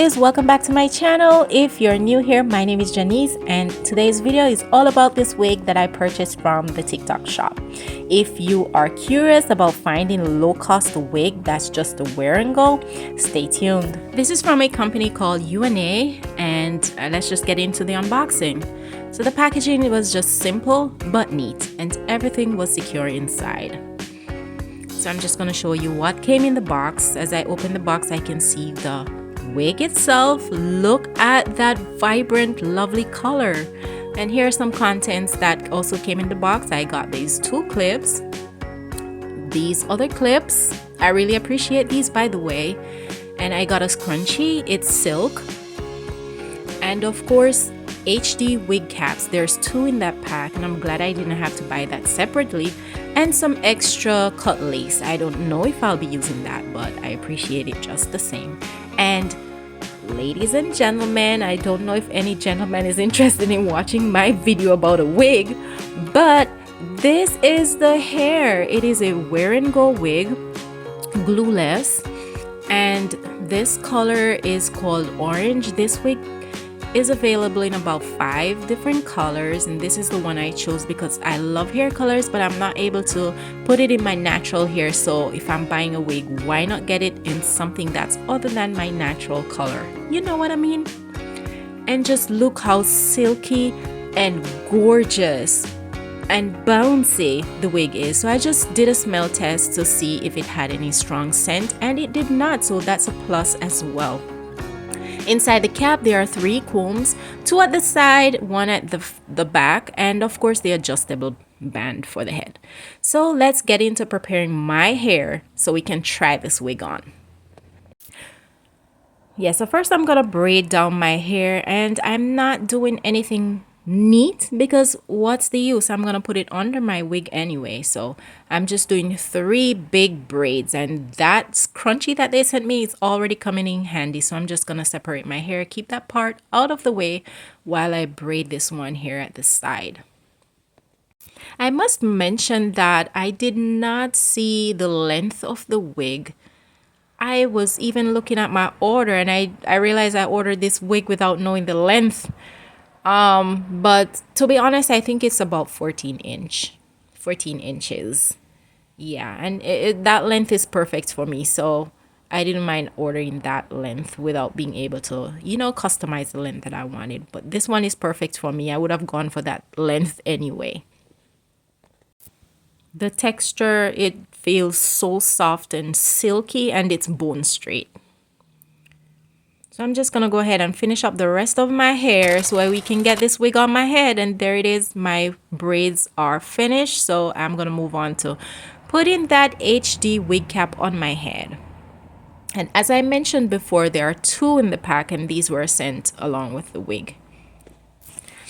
guys, welcome back to my channel. If you're new here, my name is Janice and today's video is all about this wig that I purchased from the TikTok shop. If you are curious about finding a low-cost wig that's just a wear and go, stay tuned. This is from a company called UNA and let's just get into the unboxing. So the packaging was just simple but neat and everything was secure inside. So I'm just going to show you what came in the box. As I open the box, I can see the wig itself. Look at that vibrant, lovely color. And here are some contents that also came in the box. I got these 2 clips. These other clips, I really appreciate these, by the way. And I got a scrunchie. It's silk. And of course, HD wig caps. There's 2 in that pack and I'm glad I didn't have to buy that separately. And some extra cut lace. I don't know if I'll be using that, but I appreciate it just the same. And ladies and gentlemen, I don't know if any gentleman is interested in watching my video about a wig, but this is the hair. It is a wear and go wig, glueless, and this color is called orange. This wig is available in about 5 different colors and this is the one I chose because I love hair colors, but I'm not able to put it in my natural hair. So if I'm buying a wig, why not get it in something that's other than my natural color? You know what I mean? And just look how silky and gorgeous and bouncy the wig is. So I just did a smell test to see if it had any strong scent and it did not, so that's a plus as well. Inside the cap, there are 3 combs, 2 at the side, 1 at the back, and of course the adjustable band for the head. So let's get into preparing my hair so we can try this wig on. Yeah, so first I'm gonna braid down my hair and I'm not doing anything neat because what's the use? I'm gonna put it under my wig anyway. So I'm just doing 3 big braids and that scrunchie that they sent me is already coming in handy. So I'm just gonna separate my hair, keep that part out of the way while I braid this one here at the side. I must mention that I did not see the length of the wig. I was even looking at my order and I realized I ordered this wig without knowing the length. But to be honest, I think it's about 14 inches. Yeah, and that length is perfect for me. So I didn't mind ordering that length without being able to, customize the length that I wanted. But this one is perfect for me. I would have gone for that length anyway. The texture, it feels so soft and silky and it's bone straight. So I'm just gonna go ahead and finish up the rest of my hair so we can get this wig on my head. And there it is, my braids are finished. So I'm gonna move on to putting that HD wig cap on my head. And as I mentioned before, there are 2 in the pack and these were sent along with the wig.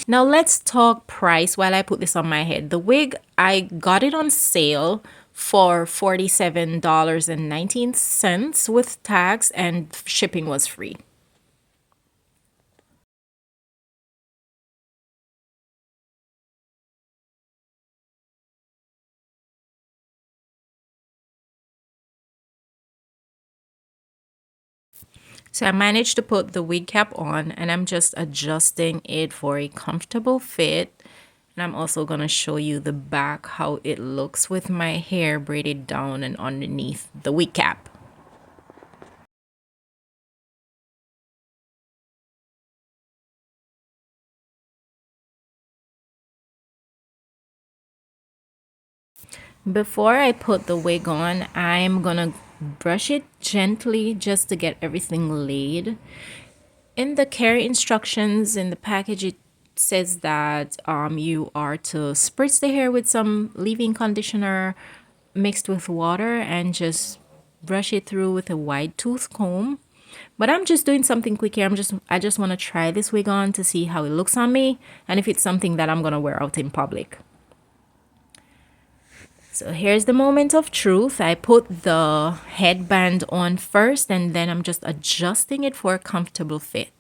Now let's talk price while I put this on my head. The wig, I got it on sale for $47.19 with tax and shipping was free. So I managed to put the wig cap on and I'm just adjusting it for a comfortable fit. And I'm also going to show you the back, how it looks with my hair braided down and underneath the wig cap. Before I put the wig on, I'm going to brush it gently just to get everything laid. In the care instructions in the package, it says that you are to spritz the hair with some leave-in conditioner mixed with water and just brush it through with a wide tooth comb. But I'm just doing something quick here. I just want to try this wig on to see how it looks on me and if it's something that I'm gonna wear out in public. So here's the moment of truth. I put the headband on first and then I'm just adjusting it for a comfortable fit.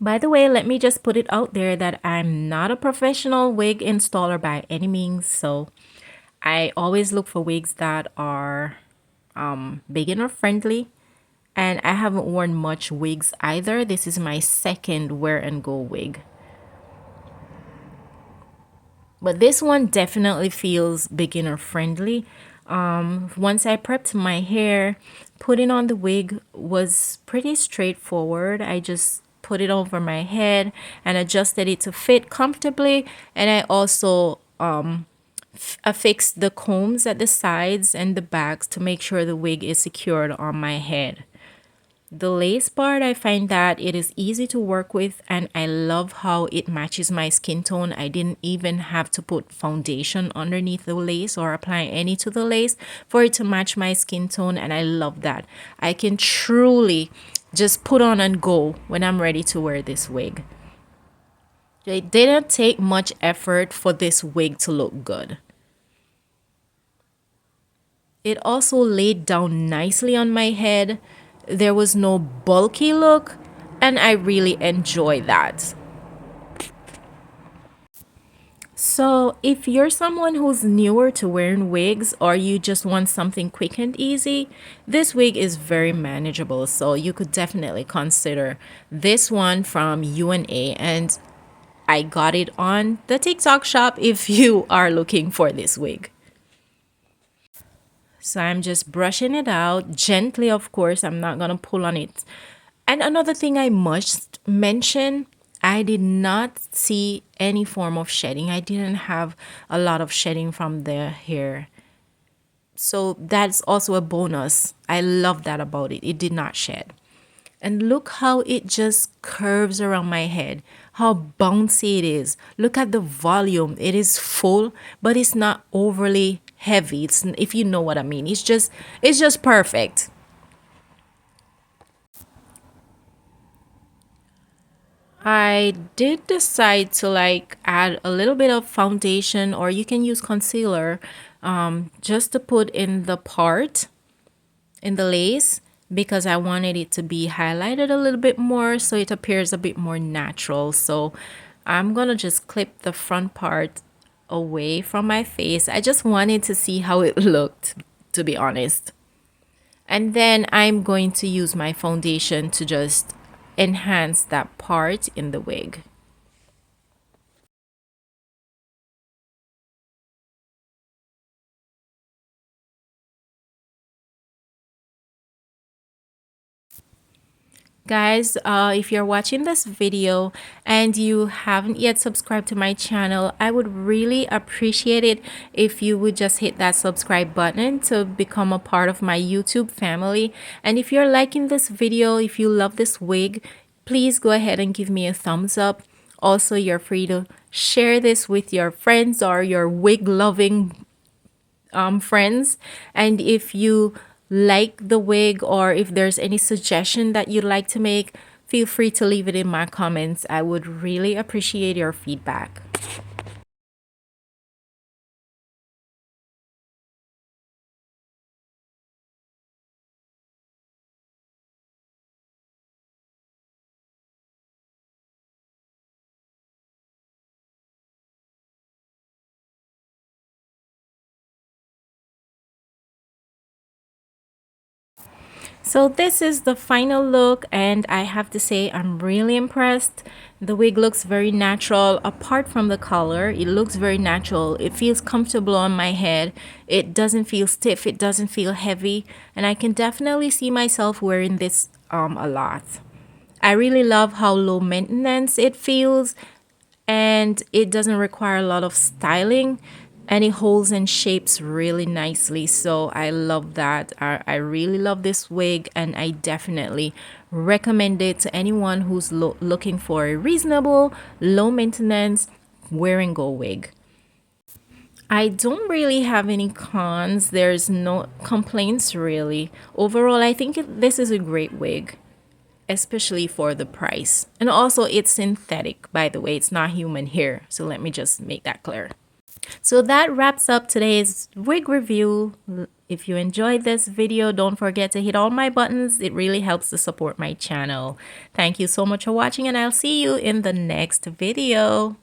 By the way, let me just put it out there that I'm not a professional wig installer by any means. So I always look for wigs that are beginner friendly, and I haven't worn much wigs either. This is my second wear and go wig. But this one definitely feels beginner friendly. Once I prepped my hair, putting on the wig was pretty straightforward. I just put it over my head and adjusted it to fit comfortably. And I also affixed the combs at the sides and the backs to make sure the wig is secured on my head. The lace part, I find that it is easy to work with, and I love how it matches my skin tone. I didn't even have to put foundation underneath the lace or apply any to the lace for it to match my skin tone, and I love that. I can truly just put on and go when I'm ready to wear this wig. It didn't take much effort for this wig to look good. It also laid down nicely on my head. There was no bulky look, and I really enjoy that. So, if you're someone who's newer to wearing wigs or you just want something quick and easy, this wig is very manageable. So, you could definitely consider this one from UNA, and I got it on the TikTok shop if you are looking for this wig. So I'm just brushing it out gently, of course. I'm not going to pull on it. And another thing I must mention, I did not see any form of shedding. I didn't have a lot of shedding from the hair. So that's also a bonus. I love that about it. It did not shed. And look how it just curves around my head, how bouncy it is. Look at the volume. It is full, but it's not overly heavy. It's, if you know what I mean. It's just perfect. I did decide to like add a little bit of foundation, or you can use concealer, just to put in the part in the lace, because I wanted it to be highlighted a little bit more so it appears a bit more natural. So I'm gonna just clip the front part away from my face. I just wanted to see how it looked, to be honest. And then I'm going to use my foundation to just enhance that part in the wig. Guys, if you're watching this video and you haven't yet subscribed to my channel, I would really appreciate it if you would just hit that subscribe button to become a part of my YouTube family. And if you're liking this video, if you love this wig, please go ahead and give me a thumbs up. Also, you're free to share this with your friends or your wig loving friends. And if you like the wig, or if there's any suggestion that you'd like to make, feel free to leave it in my comments. I would really appreciate your feedback. So this is the final look, and I have to say I'm really impressed. The wig looks very natural. Apart from the color, it looks very natural. It feels comfortable on my head. It doesn't feel stiff. It doesn't feel heavy. And I can definitely see myself wearing this a lot. I really love how low maintenance it feels, and it doesn't require a lot of styling, and it holds and shapes really nicely. So I love that. I really love this wig, and I definitely recommend it to anyone who's looking for a reasonable, low maintenance wear and go wig. I don't really have any cons. There's no complaints really. Overall, I think this is a great wig, especially for the price. And also, it's synthetic, by the way. It's not human hair. So let me just make that clear. So that wraps up today's wig review. If you enjoyed this video, don't forget to hit all my buttons. It really helps to support my channel. Thank you so much for watching, and I'll see you in the next video.